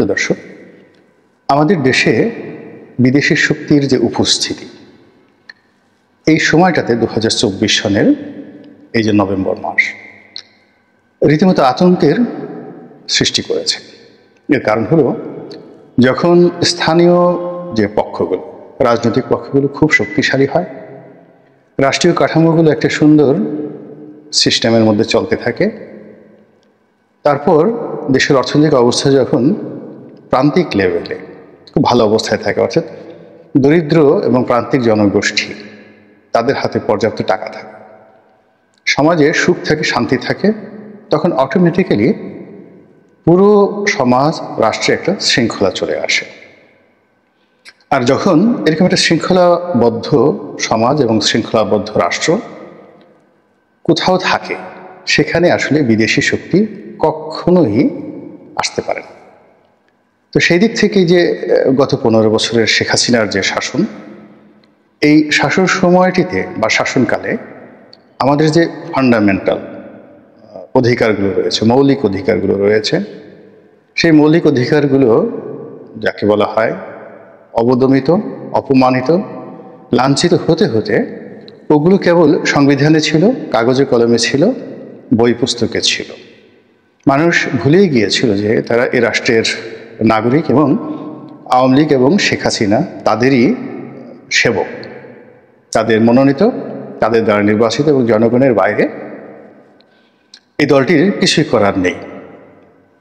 তো দর্শক, আমাদের দেশে বিদেশি শক্তির যে উপস্থিতি, এই সময়টাতে 2024 সনের এই যে নভেম্বর মাস রীতিমতো আতঙ্কের সৃষ্টি করেছে। এর কারণ হলো, যখন স্থানীয় যে পক্ষগুলো, রাজনৈতিক পক্ষগুলো খুব শক্তিশালী হয়, রাষ্ট্রীয় কাঠামোগুলো একটা সুন্দর সিস্টেমের মধ্যে চলতে থাকে, তারপর দেশের অর্থনৈতিক অবস্থা যখন প্রান্তিক লেভেলে খুব ভালো অবস্থায় থাকে, অর্থাৎ দরিদ্র এবং প্রান্তিক জনগোষ্ঠী তাদের হাতে পর্যাপ্ত টাকা থাকে, সমাজে সুখ থাকে, শান্তি থাকে, তখন অটোমেটিক্যালি পুরো সমাজ, রাষ্ট্রে একটা শৃঙ্খলা চলে আসে। আর যখন এরকম একটা শৃঙ্খলাবদ্ধ সমাজ এবং শৃঙ্খলাবদ্ধ রাষ্ট্র কোথাও থাকে, সেখানে আসলে বিদেশি শক্তি কখনোই আসতে পারে না। তো সেই দিক থেকে যে গত 15 বছরের শেখ হাসিনার যে শাসন, এই শাসন সময়টিতে বা শাসনকালে আমাদের যে ফান্ডামেন্টাল অধিকারগুলো রয়েছে, মৌলিক অধিকারগুলো রয়েছে, সেই মৌলিক অধিকারগুলো যাকে বলা হয় অবদমিত, অপমানিত, লাঞ্ছিত হতে হতে ওগুলো কেবল সংবিধানে ছিল, কাগজে কলমে ছিল, বই পুস্তকে ছিল। মানুষ ভুলেই গিয়েছিল যে তারা এ রাষ্ট্রের নাগরিক এবং আওয়ামী লীগ এবং শেখ হাসিনা তাদেরই সেবক, তাদের মনোনীত, তাদের দ্বারা নির্বাচিত, এবং জনগণের বাইরে এই দলটির কিছুই করার নেই,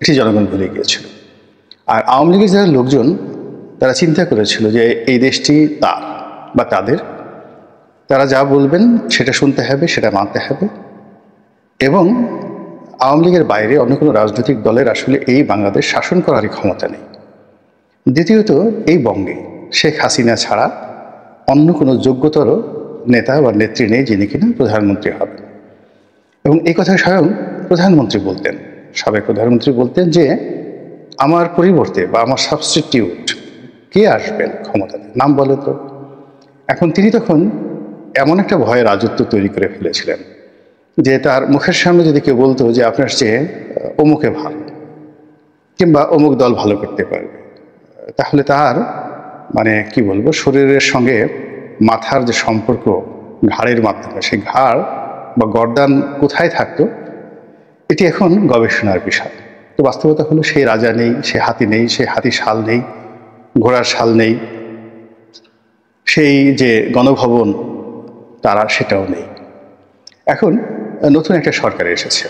এটি জনগণ ভুলে গিয়েছিল। আর আওয়ামী লীগের যারা লোকজন, তারা চিন্তা করেছিল যে এই দেশটি তার বা তাদের, তারা যা বলবেন সেটা শুনতে হবে, সেটা মানতে হবে, এবং আওয়ামী লীগের বাইরে অন্য কোনো রাজনৈতিক দলের আসলে এই বাংলাদেশ শাসন করারই ক্ষমতা নেই। দ্বিতীয়ত, এই বঙ্গে শেখ হাসিনা ছাড়া অন্য কোনো যোগ্যতর নেতা বা নেত্রী নেই যিনি কিনা প্রধানমন্ত্রী হবেন। এবং এই কথা স্বয়ং প্রধানমন্ত্রী বলতেন, সাবেক প্রধানমন্ত্রী বলতেন যে আমার পরিবর্তে বা আমার সাবস্টিটিউট কে আসবেন ক্ষমতাতে, নাম বলে তো। এখন তিনি তখন এমন একটা ভয়ে রাজত্ব তৈরি করে ফেলেছিলেন যে তার মুখের সামনে যদি কেউ বলতো যে আপনার চেয়ে অমুকে ভালো, কিংবা অমুক দল ভালো করতে পারবে, তাহলে তার মানে কি বলবো, শরীরের সঙ্গে মাথার যে সম্পর্ক ঘাড়ের মাধ্যমে, সেই ঘাড় বা গর্দান কোথায় থাকতো, এটি এখন গবেষণার বিষয়। তো বাস্তবতা হলো, সেই রাজা নেই, সে হাতি নেই, সে হাতি শাল নেই, ঘোড়ার শাল নেই, সেই যে গণভবন তারা সেটাও নেই। এখন নতুন একটা সরকার এসেছে,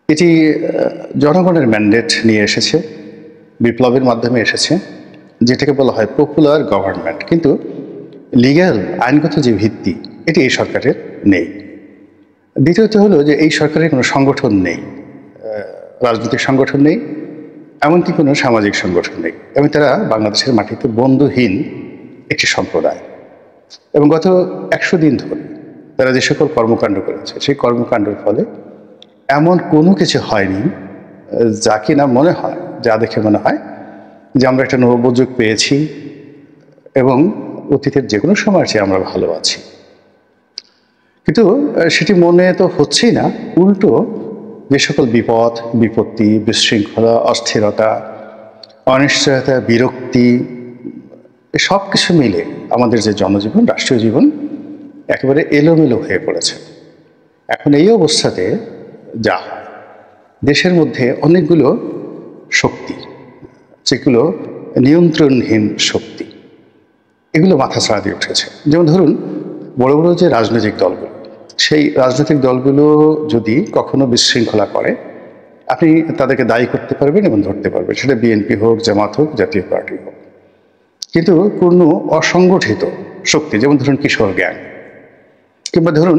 এটি জনগণের ম্যান্ডেট নিয়ে এসেছে, বিপ্লবের মাধ্যমে এসেছে, যেটাকে বলা হয় পপুলার গভর্নমেন্ট। কিন্তু লিগ্যাল, আইনগত যে ভিত্তি, এটি এই সরকারের নেই। দ্বিতীয়ত হলো যে এই সরকারের কোনো সংগঠন নেই, রাজনৈতিক সংগঠন নেই, এমনকি কোনো সামাজিক সংগঠন নেই, এবং তারা বাংলাদেশের মাটিতে বন্ধুহীন একটি সম্প্রদায়। এবং গত 100 দিন ধরে তারা যে সকল কর্মকাণ্ড করেছে, সেই কর্মকাণ্ডের ফলে এমন কোনো কিছু হয়নি যা কিনা মনে হয়, যা দেখে মনে হয় যে আমরা একটা নবযুগ পেয়েছি এবং অতীতের যে কোনো সময়ের চেয়ে আমরা ভালো আছি। কিন্তু সেটি মনে তো হচ্ছেই না, উল্টো যে সকল বিপদ, বিপত্তি, বিশৃঙ্খলা, অস্থিরতা, অনিশ্চয়তা, বিরক্তি, সব কিছু মিলে আমাদের যে জনজীবন, রাষ্ট্রীয় জীবন একেবারে এলোমেলো হয়ে পড়েছে। এখন এই অবস্থাতে যা হয়, দেশের মধ্যে অনেকগুলো শক্তি, যেগুলো নিয়ন্ত্রণহীন শক্তি, এগুলো মাথাছাড়া দিয়ে উঠেছে। যেমন ধরুন, বড় বড় যে রাজনৈতিক দলগুলো, সেই রাজনৈতিক দলগুলো যদি কখনো বিশৃঙ্খলা করে, আপনি তাদেরকে দায়ী করতে পারবেন এবং ধরতে পারবেন, সেটা বিএনপি হোক, জামাত হোক, জাতীয় পার্টি হোক। কিন্তু কোনো অসংগঠিত শক্তি, যেমন ধরুন কিশোর গ্যাং, কিংবা ধরুন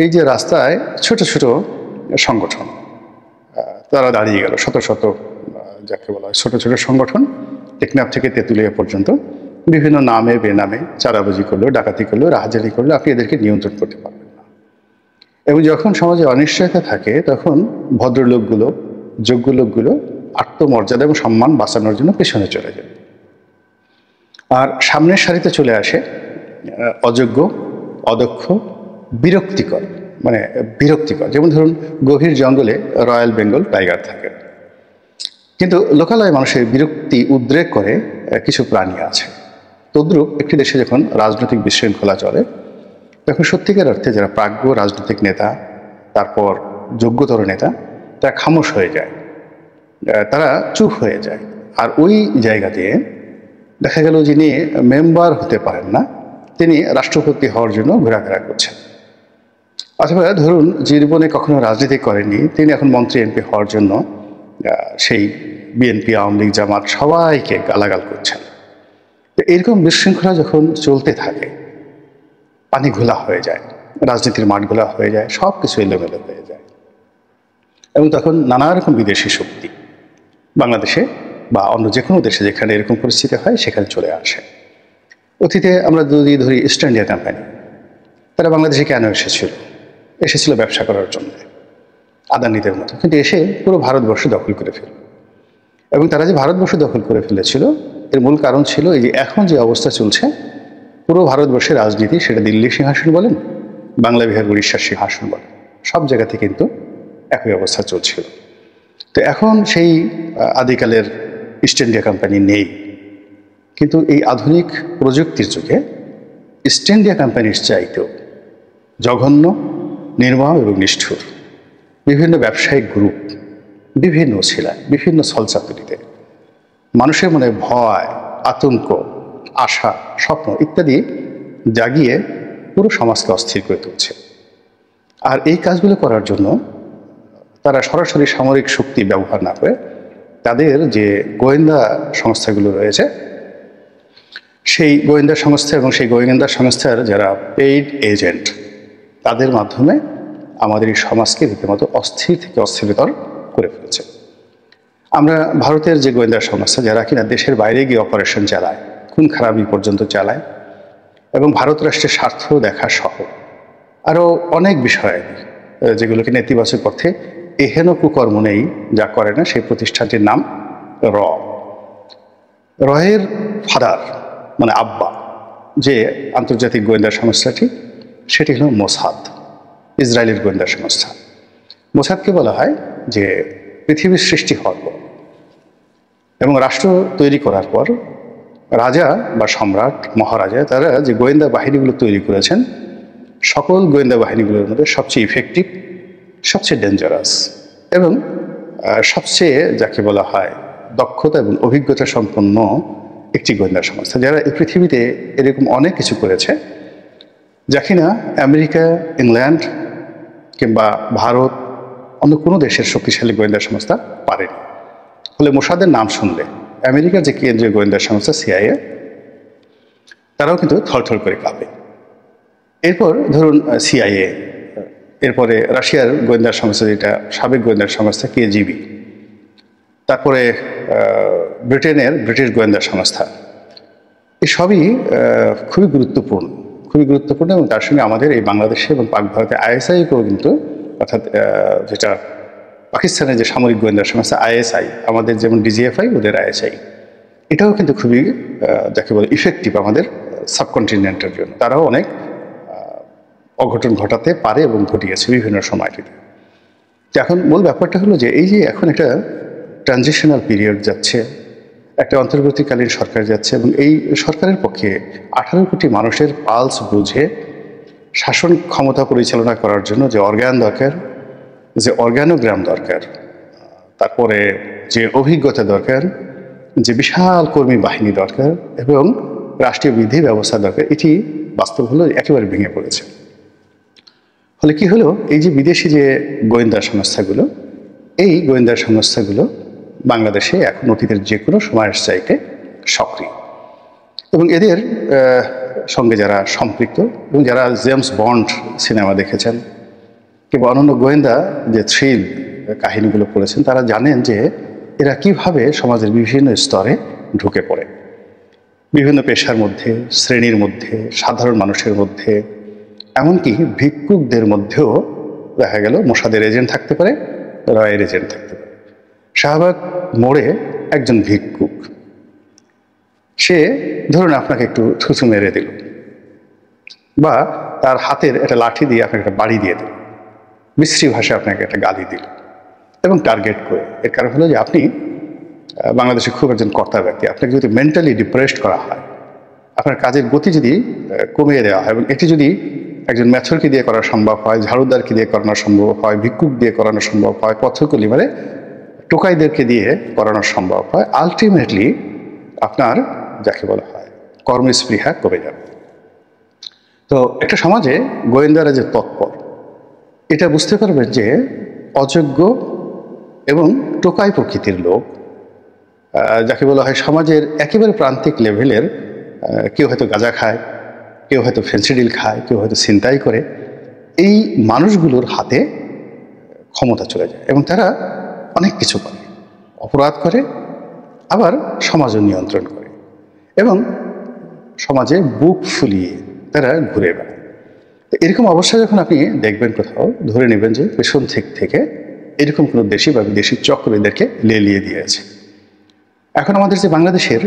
এই যে রাস্তায় ছোট ছোট সংগঠন, তারা দাঁড়িয়ে গেল, শত শত যাকে বলা হয় ছোট ছোট সংগঠন, টেকনাফ থেকে তেঁতুলিয়া পর্যন্ত বিভিন্ন নামে বেনামে চাঁদাবাজি করলো, ডাকাতি করলো, রাহাজানি করলো, আপনি এদেরকে নিয়ন্ত্রণ করতে পারবেন না। এবং যখন সমাজে অনিশ্চয়তা থাকে, তখন ভদ্রলোকগুলো, যোগ্য লোকগুলো আত্মমর্যাদা এবং সম্মান বাঁচানোর জন্য পেছনে চলে যায়, আর সামনের সারিতে চলে আসে অযোগ্য, অদক্ষ, বিরক্তিকর, বিরক্তিকর। যেমন ধরুন, গভীর জঙ্গলে রয়্যাল বেঙ্গল টাইগার থাকে, কিন্তু লোকালয়ে মানুষের বিরক্তি উদ্রেক করে কিছু প্রাণী আছে। তদ্রূপ একটি দেশে যখন রাজনৈতিক বিশৃঙ্খলা চলে, তখন সত্যিকার অর্থে যারা প্রাজ্ঞ রাজনৈতিক নেতা, তারপর যোগ্যতর নেতা, তারা খামোশ হয়ে যায়, তারা চুপ হয়ে যায়। আর ওই জায়গাতে দেখা গেল যিনি মেম্বার হতে পারেন না, তিনি রাষ্ট্রপতি হওয়ার জন্য ঘোরাফেরা করছেন। অথবা ধরুন জীবনে কখনো রাজনীতি করেননি, তিনি এখন মন্ত্রী এমপি হওয়ার জন্য সেই বিএনপি, আওয়ামী লীগ, জামাত সবাইকে গালাগাল করছেন। তো এরকম বিশৃঙ্খলা যখন চলতে থাকে, পানি ঘোলা হয়ে যায়, রাজনীতির মাঠ ঘোলা হয়ে যায়, সব কিছু এলোমেলো হয়ে যায়। এবং তখন নানা রকম বিদেশি শক্তি বাংলাদেশে বা অন্য যে কোনো দেশে যেখানে এরকম পরিস্থিতি হয় সেখানে চলে আসে। অতীতে আমরা যদি ধরি ইস্ট ইন্ডিয়া কোম্পানি, তারা বাংলাদেশে কেন এসেছিল ব্যবসা করার জন্য, আদানিদের মতো, কিন্তু এসে পুরো ভারতবর্ষ দখল করে ফেলল। এবং তারা যে ভারতবর্ষ দখল করে ফেলেছিল, এর মূল কারণ ছিল এই যে এখন যে অবস্থা চলছে পুরো ভারতবর্ষের রাজনীতি, সেটা দিল্লির সিংহাসন বলেন, বাংলা, বিহার, উড়িষ্যার সিংহাসন বলেন, সব জায়গাতে কিন্তু একই অবস্থা চলছিল। তো এখন সেই আদিকালের ইস্ট ইন্ডিয়া কোম্পানি নেই, কিন্তু এই আধুনিক প্রযুক্তির যুগে ইস্ট ইন্ডিয়া কোম্পানির চাইতেও জঘন্য, নির্মম এবং নিষ্ঠুর বিভিন্ন ব্যবসায়িক গ্রুপ বিভিন্ন ছিলায়, বিভিন্ন ছলচাতুরিতে মানুষের মনে ভয়, আতঙ্ক, আশা, স্বপ্ন ইত্যাদি জাগিয়ে পুরো সমাজকে অস্থির করে তুলছে। আর এই কাজগুলো করার জন্য তারা সরাসরি সামরিক শক্তি ব্যবহার না করে তাদের যে গোয়েন্দা সংস্থাগুলো রয়েছে, সেই গোয়েন্দা সংস্থা এবং সেই গোয়েন্দা সংস্থার যারা পেইড এজেন্ট, তাদের মাধ্যমে আমাদের এই সমাজকে রীতিমতো অস্থির থেকে অস্থিরতর করে ফেলছে। আমরা ভারতের যে গোয়েন্দা সংস্থা, যারা কিনা দেশের বাইরে গিয়ে অপারেশন চালায়, খুন খারাপি পর্যন্ত চালায় এবং ভারত রাষ্ট্রের স্বার্থ দেখা সহ আরও অনেক বিষয় যেগুলোকে নেতিবাচক অর্থে এহেন কুকর্ম নেই যা করে না, সেই প্রতিষ্ঠানটির নাম রয়ের ফাদার মানে আব্বা যে আন্তর্জাতিক গোয়েন্দা সংস্থাটি, সেটি হল মোসাদ, ইসরায়েলের গোয়েন্দা সংস্থা। মোসাদকে বলা হয় যে পৃথিবীর সৃষ্টি হওয়ার পর এবং রাষ্ট্র তৈরি করার পর রাজা বা সম্রাট, মহারাজা, তারা যে গোয়েন্দা বাহিনীগুলো তৈরি করেছেন, সকল গোয়েন্দা বাহিনীগুলোর মধ্যে সবচেয়ে ইফেক্টিভ, সবচেয়ে ডেঞ্জারাস এবং সবচেয়ে যাকে বলা হয় দক্ষতা এবং অভিজ্ঞতা সম্পন্ন একটি গোয়েন্দা সংস্থা, যারা এই পৃথিবীতে এরকম অনেক কিছু করেছে যা কিনা আমেরিকা, ইংল্যান্ড কিংবা ভারত, অন্য কোনো দেশের শক্তিশালী গোয়েন্দা সংস্থা পারেনি। ফলে মোসাদের নাম শুনলে আমেরিকার যে কেন্দ্রীয় গোয়েন্দা সংস্থা সিআইএ, তারাও কিন্তু থরথর করে কাঁপে। এরপর ধরুন সিআইএ, এরপরে রাশিয়ার গোয়েন্দা সংস্থা যেটা সাবেক গোয়েন্দা সংস্থা কেজিবি, তারপরে ব্রিটিশ গোয়েন্দা সংস্থা, এই সবই খুবই গুরুত্বপূর্ণ এবং তার সঙ্গে আমাদের এই বাংলাদেশে এবং পাক ভারতে আইএসআইকেও কিন্তু, অর্থাৎ যেটা পাকিস্তানের যে সামরিক গোয়েন্দা সংস্থা আইএসআই, আমাদের যেমন ডিজিএফআই, ওদের আইএসআই, এটাও কিন্তু খুবই যাকে বলে ইফেক্টিভ আমাদের সাবকন্টিনেন্টের জন্য। তারাও অনেক অঘটন ঘটাতে পারে এবং ঘটিয়েছে বিভিন্ন সময়টিতে। এখন মূল ব্যাপারটা হলো যে এই যে এখন একটা ট্রানজিশনাল পিরিয়ড যাচ্ছে, একটা অন্তর্বর্তীকালীন সরকার যাচ্ছে এবং এই সরকারের পক্ষে 18 কোটি মানুষের পালস বুঝে শাসন ক্ষমতা পরিচালনা করার জন্য যে অর্গান দরকার, যে অর্গানোগ্রাম দরকার, তারপরে যে অভিজ্ঞতা দরকার, যে বিশাল কর্মী বাহিনী দরকার এবং রাষ্ট্রীয় বিধি ব্যবস্থা দরকার, এটি বাস্তব হলো একেবারে ভেঙে পড়েছে। ফলে কি হলো, এই যে বিদেশি যে গোয়েন্দা সংস্থাগুলো, এই গোয়েন্দা সংস্থাগুলো বাংলাদেশে এখন অতীতের যে কোনো সময়ের চাইতে সক্রিয় এবং এদের সঙ্গে যারা সম্পৃক্ত এবং যারা জেমস বন্ড সিনেমা দেখেছেন কিংবা অন্যান্য গোয়েন্দা যে থ্রিল কাহিনীগুলো পড়েছেন, তারা জানেন যে এরা কিভাবে সমাজের বিভিন্ন স্তরে ঢুকে পড়ে, বিভিন্ন পেশার মধ্যে, শ্রেণীর মধ্যে, সাধারণ মানুষের মধ্যে, এমনকি ভিক্ষুকদের মধ্যেও দেখা গেল মোসাদের এজেন্ট থাকতে পারে, রয়ের এজেন্ট থাকতে পারে। শাহবাগ মোড়ে একজন ভিক্ষুক, সে ধরুন আপনাকে একটু থুথু মেরে দিল বা তার হাতের একটা লাঠি দিয়ে আপনাকে একটা বাড়ি দিয়ে দিল, বিশ্রী ভাষায় আপনাকে একটা গালি দিল এবং টার্গেট করে। এর কারণ হলো যে আপনি বাংলাদেশে খুব একজন কর্তা ব্যক্তি। আপনাকে যদি মেন্টালি ডিপ্রেসড করা হয়, আপনার কাজের গতি যদি কমিয়ে দেওয়া হয়, এবং এটি যদি একজন ম্যাথরকে দিয়ে করা সম্ভব হয়, ঝাড়ুদারকে দিয়ে করানো সম্ভব হয়, ভিক্ষুক দিয়ে করানো সম্ভব হয়, পথকলি মানে টোকাইদেরকে দিয়ে করানো সম্ভব হয়, আলটিমেটলি আপনার যাকে বলা হয় কর্মস্পৃহা কমে যাবে। তো একটা সমাজে গোয়েন্দারা যে তৎপর, এটা বুঝতে পারবেন যে অযোগ্য এবং টোকাই প্রকৃতির লোক, যাকে বলা হয় সমাজের একেবারে প্রান্তিক লেভেলের, কেউ হয়তো গাঁজা খায়, কেউ হয়তো ফেন্সিডিল খায়, কেউ হয়তো ছিনতাই করে, এই মানুষগুলোর হাতে ক্ষমতা চলে যায় এবং তারা অনেক কিছু করে, অপরাধ করে, আবার সমাজও নিয়ন্ত্রণ করে এবং সমাজে বুক ফুলিয়ে তারা ঘুরে বেড়ায়। তো এরকম অবস্থা যখন আপনি দেখবেন কোথাও, ধরে নেবেন যে পেছন থেকে এরকম কোনো দেশি বা বিদেশি চক্র এদেরকে লেলিয়ে দিয়েছে। এখন আমাদের যে বাংলাদেশের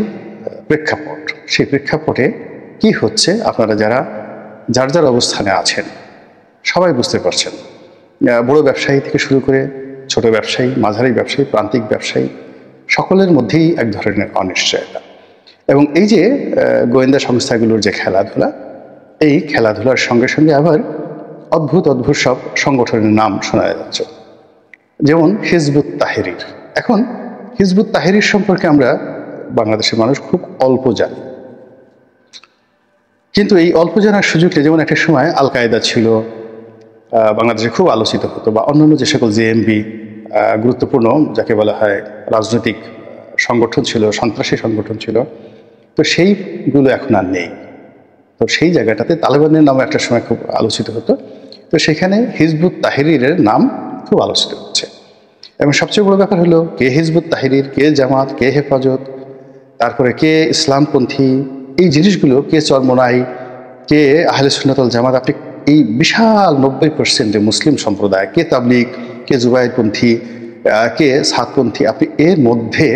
প্রেক্ষাপট, সেই প্রেক্ষাপটে কি হচ্ছে আপনারা যারা যার যার অবস্থানে আছেন সবাই বুঝতে পারছেন। বড় ব্যবসায়ী থেকে শুরু করে ছোট ব্যবসায়ী, মাঝারি ব্যবসায়ী, প্রান্তিক ব্যবসায়ী, সকলের মধ্যেই এক ধরনের অনিশ্চয়তা। এবং এই যে গোয়েন্দা সংস্থাগুলোর যে খেলাধুলা, এই খেলাধুলার সঙ্গে সঙ্গে আবার অদ্ভুত অদ্ভুত সব সংগঠনের নাম শোনা যাচ্ছে, যেমন হিজবুত তাহরির। এখন হিজবুত তাহরির সম্পর্কে আমরা বাংলাদেশের মানুষ খুব অল্প জানি, কিন্তু এই অল্প জানার সুযোগে যেমন একটা সময় আল কায়দা ছিল, বাংলাদেশে খুব আলোচিত হতো, বা অন্যান্য যে সকল জেএমবি গুরুত্বপূর্ণ যাকে বলা হয় রাজনৈতিক সংগঠন ছিল, সন্ত্রাসী সংগঠন ছিল, তো সেইগুলো এখন আর নেই। তো সেই জায়গাটাতে তালেবানের নামে একটা সময় খুব আলোচিত হতো, তো সেখানে হিজবুত তাহরিরের নাম খুব আলোচিত হচ্ছে। এবং সবচেয়ে বড় ব্যাপার হলো কে হিজবুত তাহরির, কে জামাত, কে হেফাজত, তারপরে কে ইসলামপন্থী, এই জিনিসগুলো কে চরমোনাই, কে আহলে সুন্নাত ওয়াল জামাত, আপনি এই বিশাল 90% মুসলিম সম্প্রদায়, কে তাবলিগ, কে জুবাইরপন্থী, কে সাতপন্থী, আপনি এর মধ্যে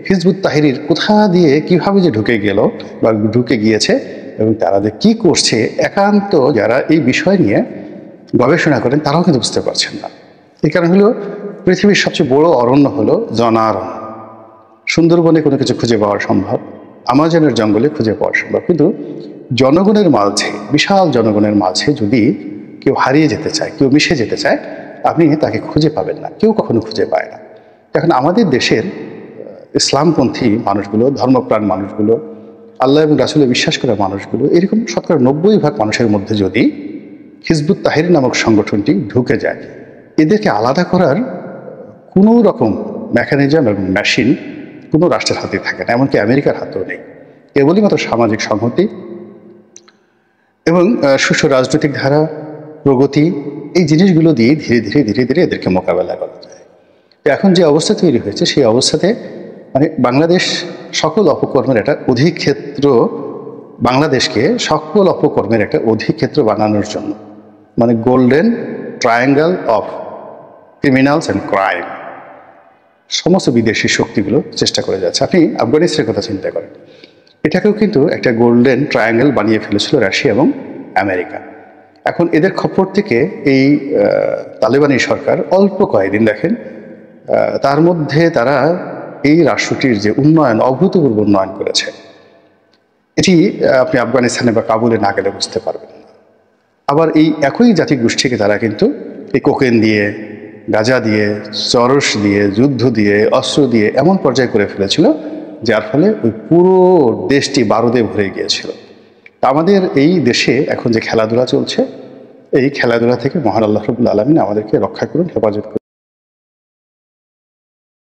হিজবুত তাহরির কোথা দিয়ে কিভাবে যে ঢুকে গেল বা ঢুকে গিয়েছে এবং তারা যে কী করছে, একান্ত যারা এই বিষয় নিয়ে গবেষণা করেন তারাও কিন্তু বুঝতে পারছেন না। এই কারণ হলো পৃথিবীর সবচেয়ে বড় অরণ্য হলো জনারণ্য। সুন্দরবনে কোনো কিছু খুঁজে পাওয়া সম্ভব, আমাজনের জঙ্গলে খুঁজে পাওয়া সম্ভব, কিন্তু জনগণের মাঝে, বিশাল জনগণের মাঝে যদি কেউ হারিয়ে যেতে চায়, কেউ মিশে যেতে চায়, আপনি তাকে খুঁজে পাবেন না, কেউ কখনো খুঁজে পায় না। এখন আমাদের দেশের ইসলামপন্থী মানুষগুলো, ধর্মপ্রাণ মানুষগুলো, আল্লাহ এবং রাসূলে বিশ্বাস করা মানুষগুলো, এরকম শতকরা 90% মানুষের মধ্যে যদি হিজবুত তাহরির নামক সংগঠনটি ঢুকে যায়, এদেরকে আলাদা করার কোনো রকম মেকানিজম এবং মেশিন কোনো রাষ্ট্রের হাতে থাকে না, এমনকি আমেরিকার হাতেও নেই। কেবলই মাত্র সামাজিক সংহতি এবং সুষ্ঠু রাজনৈতিক ধারা, প্রগতি, এই জিনিসগুলো দিয়ে ধীরে ধীরে এদেরকে মোকাবেলা করা যায়। এখন যে অবস্থা তৈরি হয়েছে, সেই অবস্থাতে মানে বাংলাদেশ সকল অপকর্মের একটা অধিক্ষেত্র, বাংলাদেশকে সকল অপকর্মের একটা অধিক্ষেত্র বানানোর জন্য, মানে golden triangle of criminals and crime, সমস্ত বিদেশি শক্তিগুলো চেষ্টা করে যাচ্ছে। আপনি আফগানিস্তানের কথা চিন্তা করেন, এটাকেও কিন্তু একটা গোল্ডেন ট্রায়াঙ্গেল বানিয়ে ফেলেছিল রাশিয়া এবং আমেরিকা। এখন এদের খপ্পর থেকে এই তালেবানি সরকার অল্প কয়েকদিন দেখেন, তার মধ্যে তারা এই রাষ্ট্রটির যে উন্নয়ন, অভূতপূর্ব উন্নয়ন করেছে, এটি আপনি আফগানিস্তানে বা কাবুলে না গেলে বুঝতে পারবেন না। আবার এই একই জাতি গোষ্ঠীকে তারা কিন্তু এই কোকেন দিয়ে, গাঁজা দিয়ে, চরস দিয়ে, যুদ্ধ দিয়ে, অস্ত্র দিয়ে এমন পর্যায়ে করে ফেলেছিল, যার ফলে ওই পুরো দেশটি বারুদে ভরে গিয়েছিল। আমাদের এই দেশে এখন যে খেলাধুলা চলছে, এই খেলাধুলা থেকে মহান আল্লাহ রাব্বুল আলামিন আমাদেরকে রক্ষা করুন, হেফাজত করুন।